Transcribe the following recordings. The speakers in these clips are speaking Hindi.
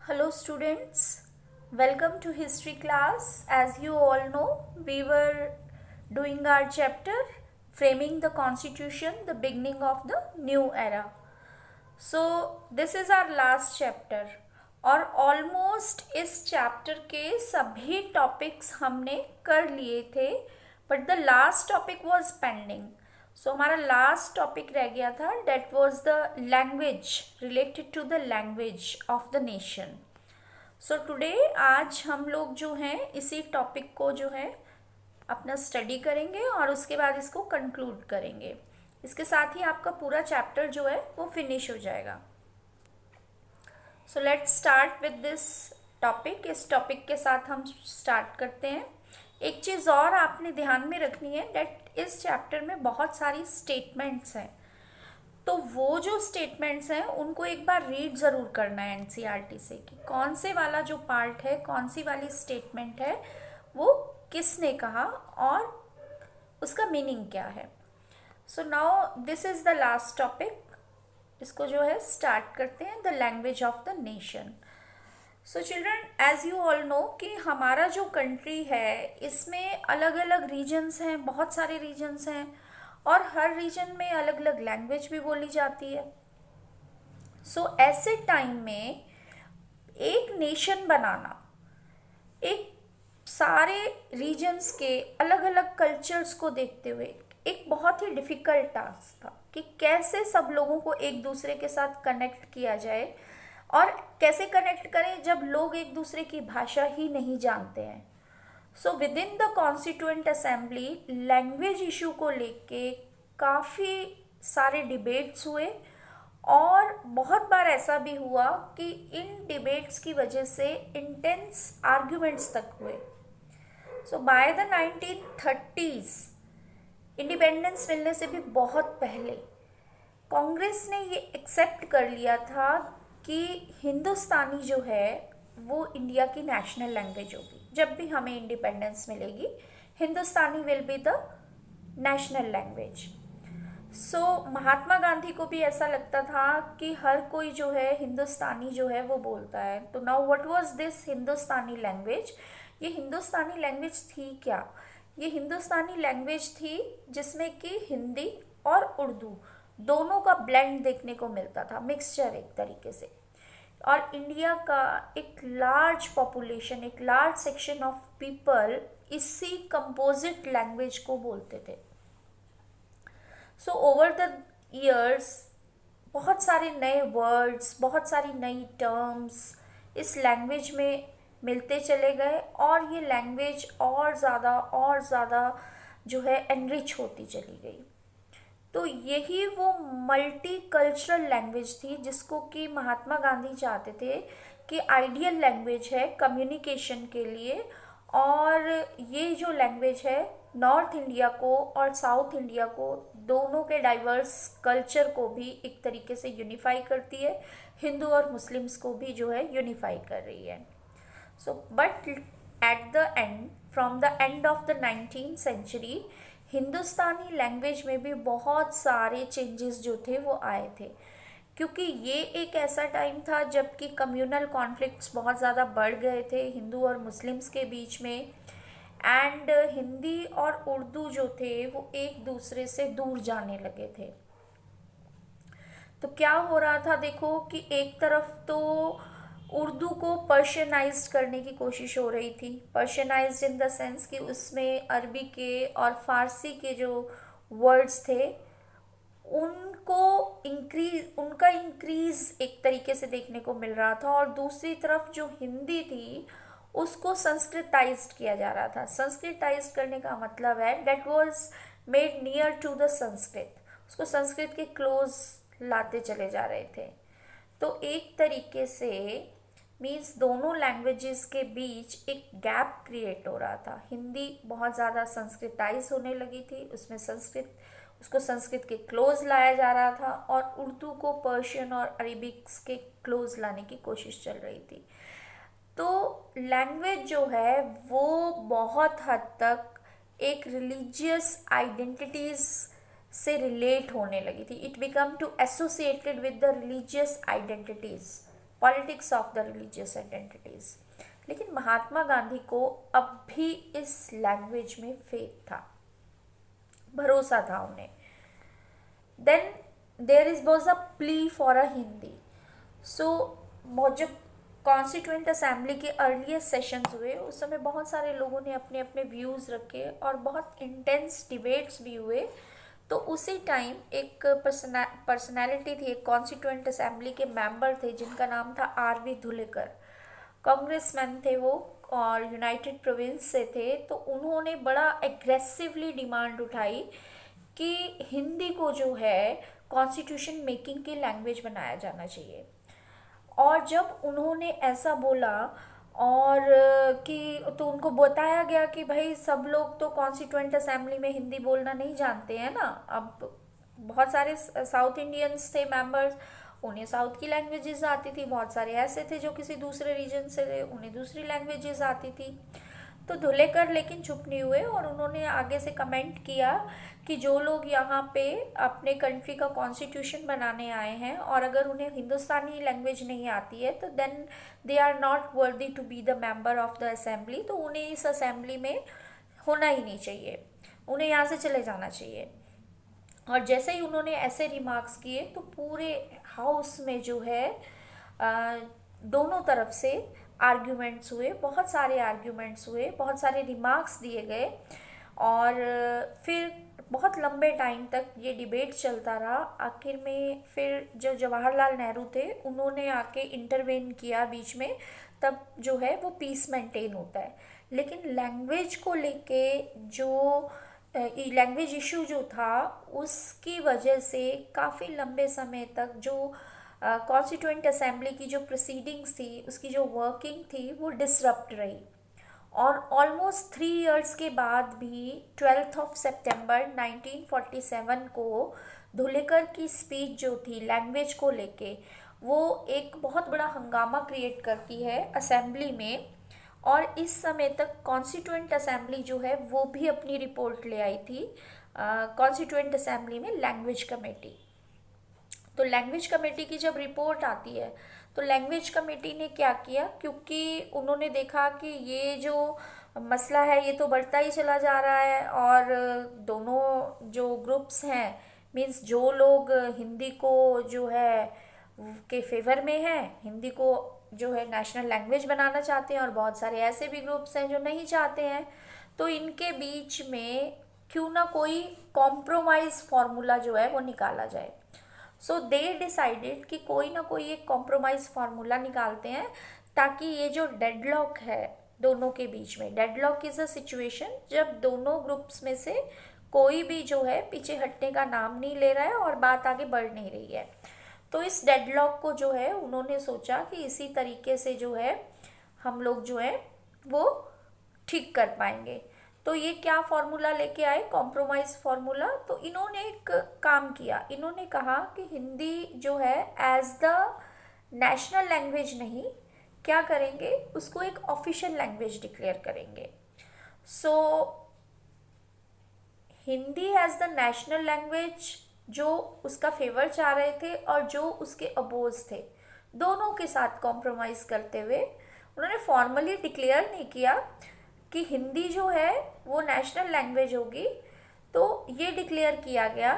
Hello students, welcome to history class. As you all know, we were doing our chapter Framing the Constitution, the beginning of the new era. So this is our last chapter और ऑलमोस्ट इस चैप्टर के सभी टॉपिक्स हमने कर लिए थे but the last topic was pending. So हमारा लास्ट टॉपिक रह गया था that was the language related to the language of the nation. So today आज हम लोग जो हैं इसी टॉपिक को जो है अपना स्टडी करेंगे और उसके बाद इसको कंक्लूड करेंगे. इसके साथ ही आपका पूरा चैप्टर जो है वो फिनिश हो जाएगा. So let's start with this topic. इस टॉपिक के साथ हम स्टार्ट करते हैं. एक चीज़ और आपने ध्यान में रखनी है डेट इस चैप्टर में बहुत सारी स्टेटमेंट्स हैं, तो वो जो स्टेटमेंट्स हैं उनको एक बार रीड ज़रूर करना है एनसीईआरटी से कि कौन से वाला जो पार्ट है, कौन सी वाली स्टेटमेंट है, वो किसने कहा और उसका मीनिंग क्या है. So now this is the last topic. इसको जो है स्टार्ट करते हैं, the language of the nation. So children, as you all know कि हमारा जो कंट्री है इसमें अलग अलग रीजन्स हैं, बहुत सारे रीजन्स हैं और हर रीजन में अलग अलग लैंग्वेज भी बोली जाती है. सो ऐसे टाइम में एक नेशन बनाना, एक सारे रीजन्स के अलग अलग कल्चर्स को देखते हुए एक बहुत ही डिफ़िकल्ट टास्क था कि कैसे सब लोगों को एक दूसरे के साथ कनेक्ट किया जाए और कैसे कनेक्ट करें जब लोग एक दूसरे की भाषा ही नहीं जानते हैं. So with in the constituent assembly language issue को लेके काफ़ी सारे डिबेट्स हुए और बहुत बार ऐसा भी हुआ कि इन डिबेट्स की वजह से इंटेंस आर्ग्यूमेंट्स तक हुए. सो बाय द 1930s, इंडिपेंडेंस मिलने से भी बहुत पहले कांग्रेस ने ये एक्सेप्ट कर लिया था कि हिंदुस्तानी जो है वो इंडिया की नेशनल लैंग्वेज होगी. जब भी हमें इंडिपेंडेंस मिलेगी Hindustani will be the national language. So Mahatma Gandhi को भी ऐसा लगता था कि हर कोई जो है हिंदुस्तानी जो है वो बोलता है. तो now what was this Hindustani language? ये हिंदुस्तानी लैंग्वेज थी क्या? ये हिंदुस्तानी लैंग्वेज थी जिसमें कि हिंदी और उर्दू दोनों का ब्लेंड देखने को मिलता था, मिक्सचर एक तरीके से. और इंडिया का एक लार्ज पॉपुलेशन, एक लार्ज सेक्शन ऑफ पीपल इसी कंपोजिट लैंग्वेज को बोलते थे. सो ओवर द ईयर्स बहुत सारे नए वर्ड्स, बहुत सारी नई टर्म्स इस लैंग्वेज में मिलते चले गए और ये लैंग्वेज और ज़्यादा जो है एनरिच होती चली गई. तो यही वो मल्टी कल्चरल लैंग्वेज थी जिसको कि महात्मा गांधी चाहते थे कि आइडियल लैंग्वेज है कम्युनिकेशन के लिए. और ये जो लैंग्वेज है नॉर्थ इंडिया को और साउथ इंडिया को दोनों के डाइवर्स कल्चर को भी एक तरीके से यूनिफाई करती है, हिंदू और मुस्लिम्स को भी जो है यूनिफाई कर रही है. So, but at the end, from the end of the 19th century, Hindustani language में भी बहुत सारे चेंजेस जो थे वो आए थे, क्योंकि ये एक ऐसा टाइम था जबकि कम्युनल कॉन्फ्लिक्ट्स बहुत ज़्यादा बढ़ गए थे हिंदू और मुस्लिम्स के बीच में. एंड हिंदी और उर्दू जो थे वो एक दूसरे से दूर जाने लगे थे. तो क्या हो रहा था, देखो कि एक तरफ तो उर्दू को पर्शियनाइज्ड करने की कोशिश हो रही थी. पर्शियनाइज्ड इन द सेंस कि उसमें अरबी के और फारसी के जो वर्ड्स थे उनका इंक्रीज एक तरीके से देखने को मिल रहा था. और दूसरी तरफ जो हिंदी थी उसको संस्कृताइज्ड किया जा रहा था. संस्कृताइज्ड करने का मतलब है that was made near to the Sanskrit, उसको संस्कृत के क्लोज लाते चले जा रहे थे. तो एक तरीके से मीन्स दोनों लैंग्वेजेस के बीच एक गैप क्रिएट हो रहा था. हिंदी बहुत ज़्यादा संस्कृताइज होने लगी थी, उसको संस्कृत के क्लोज लाया जा रहा था और उर्दू को पर्शियन और अरेबिक्स के क्लोज लाने की कोशिश चल रही थी. तो लैंग्वेज जो है वो बहुत हद तक एक रिलीजियस आइडेंटिटीज़ से रिलेट होने लगी थी. It become to associated with the religious identities. Politics of the religious identities. लेकिन महात्मा गांधी को अब भी इस लैंग्वेज में फेथ था, भरोसा था उन्हें। Then there is was a plea for a Hindi. So जब कॉन्स्टिट्यूएंट असेंबली के अर्लीस्ट सेशंस हुए उस समय बहुत सारे लोगों ने अपने अपने व्यूज़ रखे और बहुत इंटेंस डिबेट्स भी हुए। तो उसी टाइम एक पर्सनैलिटी थी, एक कॉन्स्टिट्यूएंट असेंबली के मेंबर थे जिनका नाम था आर.वी. धुलेकर। कांग्रेसमैन थे वो और यूनाइटेड प्रोविंस से थे। तो उन्होंने बड़ा एग्रेसिवली डिमांड उठाई कि हिंदी को जो है कॉन्स्टिट्यूशन मेकिंग की लैंग्वेज बनाया जाना चाहिए। और जब उन्होंने ऐसा बोला और कि तो उनको बताया गया कि भाई सब लोग तो कॉन्स्टिट्यूएंट असेंबली में हिंदी बोलना नहीं जानते हैं ना। अब बहुत सारे साउथ इंडियंस थे मेंबर्स, उन्हें साउथ की लैंग्वेजेस आती थी। बहुत सारे ऐसे थे जो किसी दूसरे रीजन से थे, उन्हें दूसरी लैंग्वेजेस आती थी। तो धुलेकर लेकिन चुप नहीं हुए और उन्होंने आगे से कमेंट किया कि जो लोग यहाँ पे अपने कंट्री का कॉन्स्टिट्यूशन बनाने आए हैं और अगर उन्हें हिंदुस्तानी लैंग्वेज नहीं आती है तो then they are not worthy to be the member of the assembly. तो उन्हें इस असेंबली में होना ही नहीं चाहिए, उन्हें यहाँ से चले जाना चाहिए। और जैसे ही उन्होंने ऐसे रिमार्क्स किए तो पूरे हाउस में जो है दोनों तरफ से आर्ग्यूमेंट्स हुए, बहुत सारे आर्ग्यूमेंट्स हुए, बहुत सारे रिमार्क्स दिए गए और फिर बहुत लंबे टाइम तक ये डिबेट चलता रहा। आखिर में फिर जो जवाहरलाल नेहरू थे उन्होंने आके इंटरवेन किया बीच में, तब जो है वो पीस मेंटेन होता है। लेकिन लैंग्वेज को लेके जो लैंग्वेज इशू जो था उसकी वजह से काफ़ी लंबे समय तक जो कॉन्स्टिट्यूएंट असेंबली की जो प्रोसीडिंग्स थी, उसकी जो वर्किंग थी वो डिसरप्ट रही। और ऑलमोस्ट 3 इयर्स के बाद भी 12 सितंबर 1947 को धुलेकर की स्पीच जो थी लैंग्वेज को लेके वो एक बहुत बड़ा हंगामा क्रिएट करती है असेंबली में। और इस समय तक कॉन्स्टिट्यूएंट असेंबली जो है वो भी अपनी रिपोर्ट ले आई थी कॉन्स्टिट्यूएंट असेंबली में लैंग्वेज कमेटी। तो लैंग्वेज कमेटी की जब रिपोर्ट आती है तो लैंग्वेज कमेटी ने क्या किया, क्योंकि उन्होंने देखा कि ये जो मसला है ये तो बढ़ता ही चला जा रहा है और दोनों जो ग्रुप्स हैं, मीन्स जो लोग हिंदी को जो है के फेवर में हैं, हिंदी को जो है नेशनल लैंग्वेज बनाना चाहते हैं और बहुत सारे ऐसे भी ग्रुप्स हैं जो नहीं चाहते हैं। तो इनके बीच में क्यों ना कोई कॉम्प्रोमाइज़ फार्मूला जो है वो निकाला जाए। सो दे डिसाइडेड कि कोई ना कोई एक कॉम्प्रोमाइज़ फार्मूला निकालते हैं ताकि ये जो डेडलॉक है दोनों के बीच में, डेडलॉक इज़ अ सिचुएशन जब दोनों ग्रुप्स में से कोई भी जो है पीछे हटने का नाम नहीं ले रहा है और बात आगे बढ़ नहीं रही है। तो इस डेडलॉक को जो है उन्होंने सोचा कि इसी तरीके से जो है हम लोग जो है वो ठीक कर पाएंगे। तो ये क्या फॉर्मूला लेके आए, कॉम्प्रोमाइज़ फार्मूला। तो इन्होंने एक काम किया, इन्होंने कहा कि हिंदी जो है एज द नेशनल लैंग्वेज नहीं, क्या करेंगे उसको एक ऑफिशियल लैंग्वेज डिक्लेयर करेंगे। So Hindi as the national language जो उसका फेवर चाह रहे थे और जो उसके अपोज थे, दोनों के साथ कॉम्प्रोमाइज़ करते हुए उन्होंने फॉर्मली डिक्लेयर नहीं किया कि हिंदी जो है वो नेशनल लैंग्वेज होगी। तो ये डिक्लेयर किया गया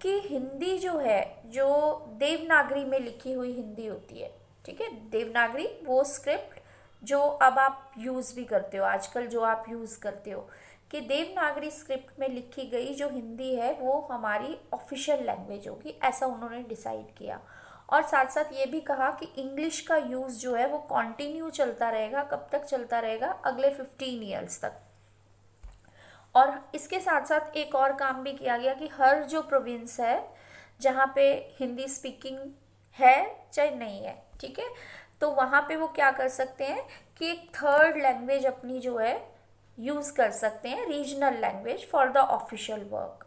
कि हिंदी जो है जो देवनागरी में लिखी हुई हिंदी होती है, ठीक है, देवनागरी वो स्क्रिप्ट जो अब आप यूज़ भी करते हो, आजकल जो आप यूज़ करते हो, कि देवनागरी स्क्रिप्ट में लिखी गई जो हिंदी है वो हमारी ऑफिशियल लैंग्वेज होगी, ऐसा उन्होंने डिसाइड किया। और साथ साथ ये भी कहा कि इंग्लिश का यूज़ जो है वो कंटिन्यू चलता रहेगा। कब तक चलता रहेगा? अगले 15 ईयर्स तक। और इसके साथ साथ एक और काम भी किया गया कि हर जो प्रोविंस है जहाँ पे हिंदी स्पीकिंग है चाहे नहीं है, ठीक है, तो वहाँ पे वो क्या कर सकते हैं कि एक थर्ड लैंग्वेज अपनी जो है यूज़ कर सकते हैं, regional language for the official work.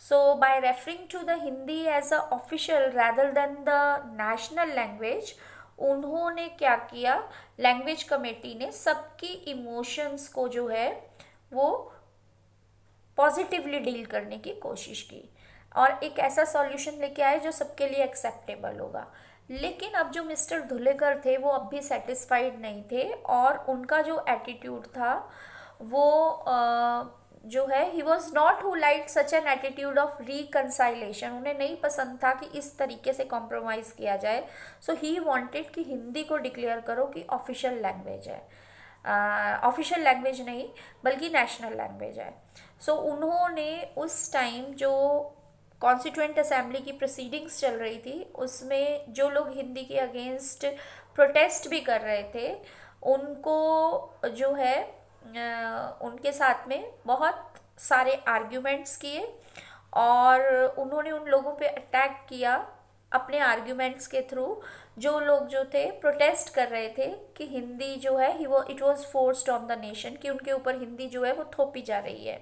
So by referring to the Hindi as a official rather than the national language, उन्होंने क्या किया, लैंग्वेज कमेटी ने सबकी इमोशंस को जो है वो पॉजिटिवली डील करने की कोशिश की और एक ऐसा सॉल्यूशन लेके आए जो सबके लिए एक्सेप्टेबल होगा। लेकिन अब जो मिस्टर धुलेकर थे वो अब भी सेटिस्फाइड नहीं थे, और उनका जो एटीट्यूड था वो जो है, he was not who like such an attitude of reconciliation. उन्हें नहीं पसंद था कि इस तरीके से कॉम्प्रोमाइज़ किया जाए। सो ही वांटेड कि हिंदी को डिक्लेयर करो कि ऑफिशियल लैंग्वेज है, ऑफिशियल लैंग्वेज नहीं बल्कि नेशनल लैंग्वेज है। सो उन्होंने उस टाइम जो कॉन्स्टिट्यूएंट असेंबली की प्रोसीडिंग्स चल रही थी उसमें जो लोग हिंदी के अगेंस्ट प्रोटेस्ट भी कर रहे थे उनको जो है उनके साथ में बहुत सारे आर्ग्यूमेंट्स किए, और उन्होंने उन लोगों पे अटैक किया अपने आर्ग्यूमेंट्स के थ्रू, जो लोग जो थे प्रोटेस्ट कर रहे थे कि हिंदी जो है it was forced on the nation, कि उनके ऊपर हिंदी जो है वो थोपी जा रही है।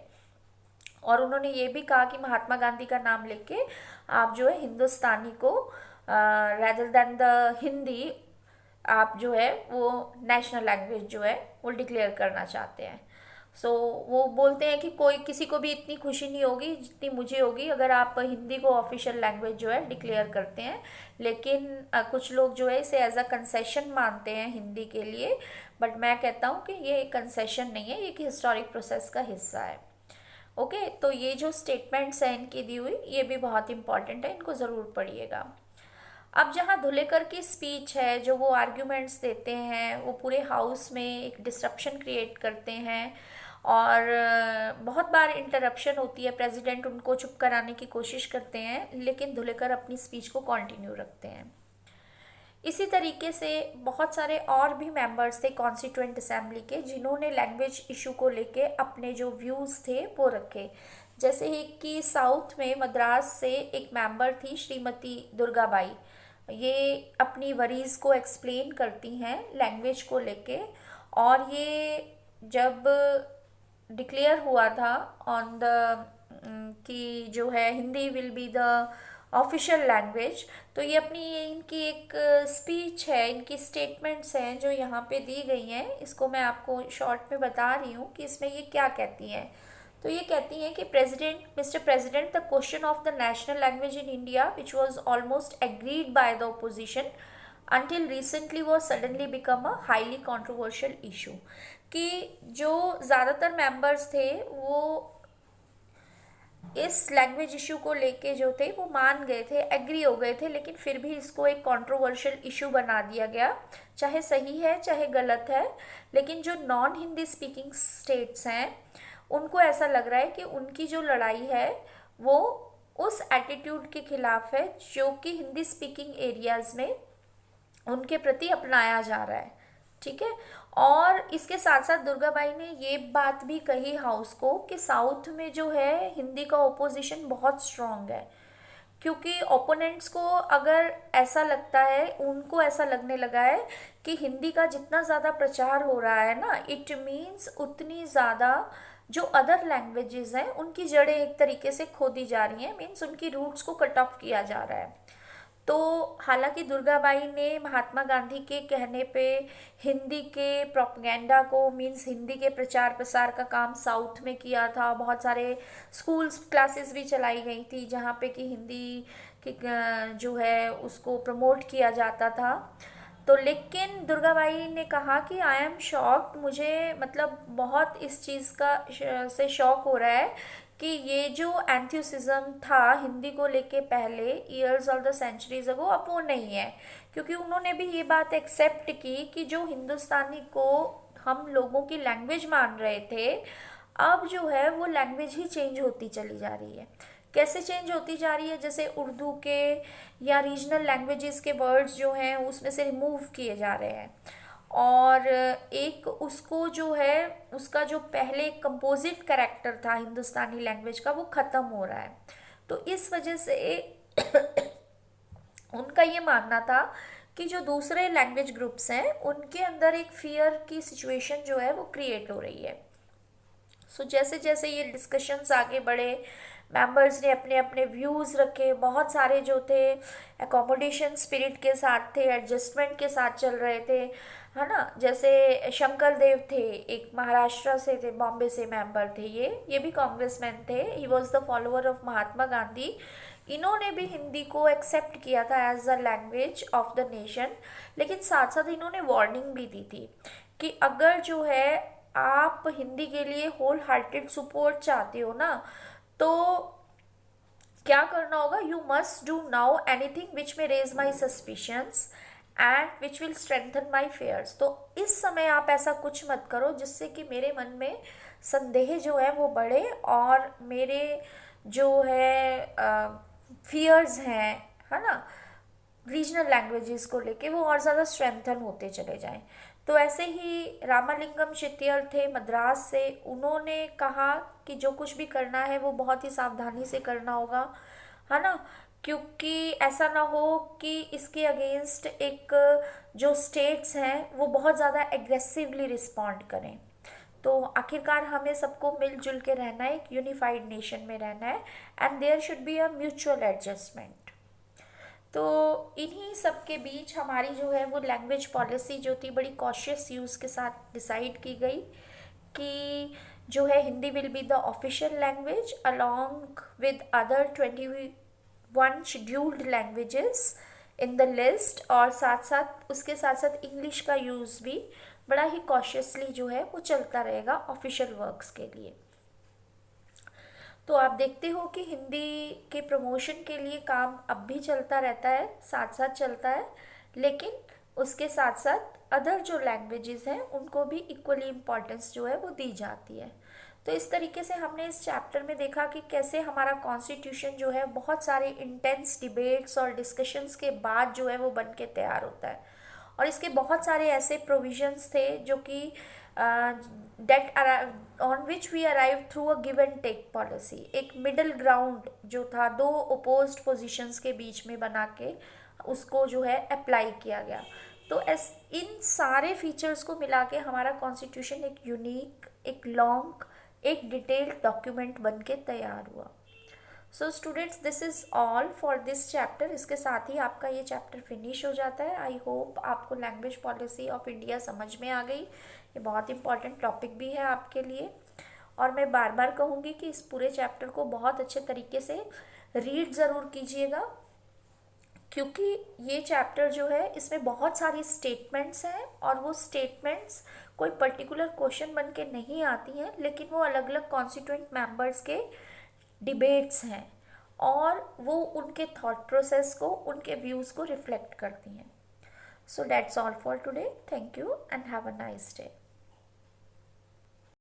और उन्होंने ये भी कहा कि महात्मा गांधी का नाम लेके आप जो है हिंदुस्तानी को रेदर देन द हिंदी आप जो है वो नेशनल लैंग्वेज जो है वो डिक्लेयर करना चाहते हैं। सो वो बोलते हैं कि कोई किसी को भी इतनी खुशी नहीं होगी जितनी मुझे होगी अगर आप हिंदी को ऑफिशियल लैंग्वेज जो है डिक्लेयर करते हैं, लेकिन कुछ लोग जो है इसे एज अ कंसेशन मानते हैं हिंदी के लिए, बट मैं कहता हूँ कि ये कंसेशन नहीं है, ये एक हिस्टोरिक प्रोसेस का हिस्सा है। ओके, तो ये जो स्टेटमेंट्स हैं इनकी दी हुई ये भी बहुत इंपॉर्टेंट है, इनको ज़रूर पढ़िएगा। अब जहाँ धुलेकर की स्पीच है, जो वो आर्ग्यूमेंट्स देते हैं, वो पूरे हाउस में एक डिस्ट्रप्शन क्रिएट करते हैं, और बहुत बार इंटरप्शन होती है, प्रेसिडेंट उनको चुप कराने की कोशिश करते हैं, लेकिन धुलेकर अपनी स्पीच को कंटिन्यू रखते हैं। इसी तरीके से बहुत सारे और भी मेंबर्स थे कॉन्स्टिट्यूएंट असेंबली के जिन्होंने लैंग्वेज इशू को लेके अपने जो व्यूज़ थे वो रखे। जैसे ही कि साउथ में मद्रास से एक मेंबर थी श्रीमती दुर्गाबाई, ये अपनी वरीज़ को एक्सप्लेन करती हैं लैंग्वेज को लेके, और ये जब डिक्लेयर हुआ था ऑन द कि जो है Hindi will be the official language, तो ये अपनी इनकी एक स्पीच है, इनकी स्टेटमेंट्स हैं जो यहाँ पे दी गई हैं, इसको मैं आपको शॉर्ट में बता रही हूँ कि इसमें ये क्या कहती हैं। तो ये कहती हैं कि mister president, the question of the national language in India which was almost agreed by the opposition until recently was suddenly become a highly controversial issue। कि जो ज़्यादातर मेंबर्स थे वो इस लैंग्वेज इशू को लेके जो थे वो मान गए थे, एग्री हो गए थे, लेकिन फिर भी इसको एक कंट्रोवर्शियल इशू बना दिया गया। चाहे सही है चाहे गलत है, लेकिन जो नॉन हिंदी स्पीकिंग स्टेट्स हैं उनको ऐसा लग रहा है कि उनकी जो लड़ाई है वो उस एटीट्यूड के खिलाफ है जो कि हिंदी स्पीकिंग एरियाज़ में उनके प्रति अपनाया जा रहा है। ठीक है, और इसके साथ साथ दुर्गाबाई ने ये बात भी कही हाउस को कि साउथ में जो है हिंदी का ओपोजिशन बहुत स्ट्रांग है, क्योंकि ओपोनेंट्स को अगर ऐसा लगता है, उनको ऐसा लगने लगा है कि हिंदी का जितना ज़्यादा प्रचार हो रहा है ना, इट मीन्स उतनी ज़्यादा जो अदर लैंग्वेजेस हैं उनकी जड़ें एक तरीके से खोदी जा रही हैं, मीन्स उनकी रूट्स को कट ऑफ किया जा रहा है। तो हालांकि दुर्गाबाई ने महात्मा गांधी के कहने पे हिंदी के प्रोपेगेंडा को, मीन्स हिंदी के प्रचार प्रसार का काम साउथ में किया था। बहुत सारे स्कूल्स क्लासेस भी चलाई गई थी जहाँ पे कि हिंदी की जो है उसको प्रमोट किया जाता था। तो लेकिन दुर्गाबाई ने कहा कि आई एम शॉक्ड, मुझे मतलब बहुत इस चीज़ का से शॉक हो रहा है कि ये जो एंथुसिज्म था हिंदी को लेके पहले years of the centuries ago, अब वो नहीं है। क्योंकि उन्होंने भी ये बात एक्सेप्ट की कि जो हिंदुस्तानी को हम लोगों की लैंग्वेज मान रहे थे, अब जो है वो लैंग्वेज ही चेंज होती चली जा रही है। कैसे चेंज होती जा रही है? जैसे उर्दू के या रीजनल लैंग्वेजेस के वर्ड्स जो हैं उसमें से रिमूव किए जा रहे हैं, और एक उसको जो है उसका जो पहले कंपोजिट कैरेक्टर था हिंदुस्तानी लैंग्वेज का वो ख़त्म हो रहा है। तो इस वजह से उनका ये मानना था कि जो दूसरे लैंग्वेज ग्रुप्स हैं उनके अंदर एक फियर की सिचुएशन जो है वो क्रिएट हो रही है। सो जैसे जैसे ये डिस्कशंस आगे बढ़े, मेंबर्स ने अपने अपने व्यूज़ रखे, बहुत सारे जो थे एकोमोडेशन स्पिरिट के साथ थे, एडजस्टमेंट के साथ चल रहे थे, है ना। जैसे शंकर देव थे, एक महाराष्ट्र से थे, बॉम्बे से मेंबर थे, ये भी कांग्रेसमैन थे, he was the follower of Mahatma Gandhi. इन्होंने भी हिंदी को एक्सेप्ट किया था as the language of the nation, लेकिन साथ साथ इन्होंने वार्निंग भी दी थी कि अगर जो है आप हिंदी के लिए होल हार्टेड सपोर्ट चाहते हो ना, तो क्या करना होगा, you must do now anything which may raise my suspicions and which will strengthen my fears. तो इस समय आप ऐसा कुछ मत करो जिससे कि मेरे मन में संदेह जो है वो बढ़े और मेरे जो है फियर्स हैं, है ना, रीजनल लैंग्वेजेस को लेके वो और ज़्यादा स्ट्रेंथन होते चले जाएं। तो ऐसे ही रामालिंगम शिथियल थे मद्रास से, उन्होंने कहा कि जो कुछ भी करना है वो बहुत ही सावधानी से करना होगा, है ना, क्योंकि ऐसा ना हो कि इसके अगेंस्ट एक जो स्टेट्स हैं वो बहुत ज़्यादा एग्रेसिवली रिस्पॉन्ड करें। तो आखिरकार हमें सबको मिलजुल के रहना है, एक यूनिफाइड नेशन में रहना है, and there should be a mutual adjustment. तो इन्हीं सब के बीच हमारी जो है वो लैंग्वेज पॉलिसी जो थी बड़ी कॉशियस यूज़ के साथ डिसाइड की गई कि जो है Hindi will be the official language along with other 21 scheduled languages in the list, और साथ साथ उसके साथ साथ इंग्लिश का यूज़ भी बड़ा ही कॉशियसली जो है वो चलता रहेगा ऑफिशियल वर्क्स के लिए। तो आप देखते हो कि हिंदी के प्रमोशन के लिए काम अब भी चलता रहता है, साथ साथ चलता है, लेकिन उसके साथ साथ अदर जो लैंग्वेजेस हैं उनको भी इक्वली इम्पोर्टेंस जो है वो दी जाती है। तो इस तरीके से हमने इस चैप्टर में देखा कि कैसे हमारा कॉन्स्टिट्यूशन जो है बहुत सारे इंटेंस डिबेट्स और डिस्कशंस के बाद जो है वो बन के तैयार होता है, और इसके बहुत सारे ऐसे प्रोविजंस थे जो कि date on which we arrive through a give and take policy, एक मिडल ग्राउंड जो था दो अपोज्ड पोजीशंस के बीच में बना के उसको जो है अप्लाई किया गया। तो इन सारे फीचर्स को मिला के हमारा कॉन्स्टिट्यूशन एक यूनिक, एक लॉन्ग, एक डिटेल्ड डॉक्यूमेंट बन के तैयार हुआ। So students, this is all for this chapter. इसके साथ ही आपका ये चैप्टर फिनिश हो जाता है। आई होप आपको लैंग्वेज पॉलिसी ऑफ इंडिया समझ में आ गई। ये बहुत इंपॉर्टेंट टॉपिक भी है आपके लिए, और मैं बार बार कहूँगी कि इस पूरे चैप्टर को बहुत अच्छे तरीके से रीड ज़रूर कीजिएगा, क्योंकि ये चैप्टर जो है इसमें बहुत सारी स्टेटमेंट्स हैं, और वो स्टेटमेंट्स कोई पर्टिकुलर क्वेश्चन बन के नहीं आती हैं, लेकिन वो अलग अलग कॉन्स्टिट्यूएंट मेंबर्स के डिबेट्स हैं, और वो उनके थॉट प्रोसेस को, उनके व्यूज़ को रिफ्लेक्ट करती हैं। So that's all for today. Thank you and have a nice day.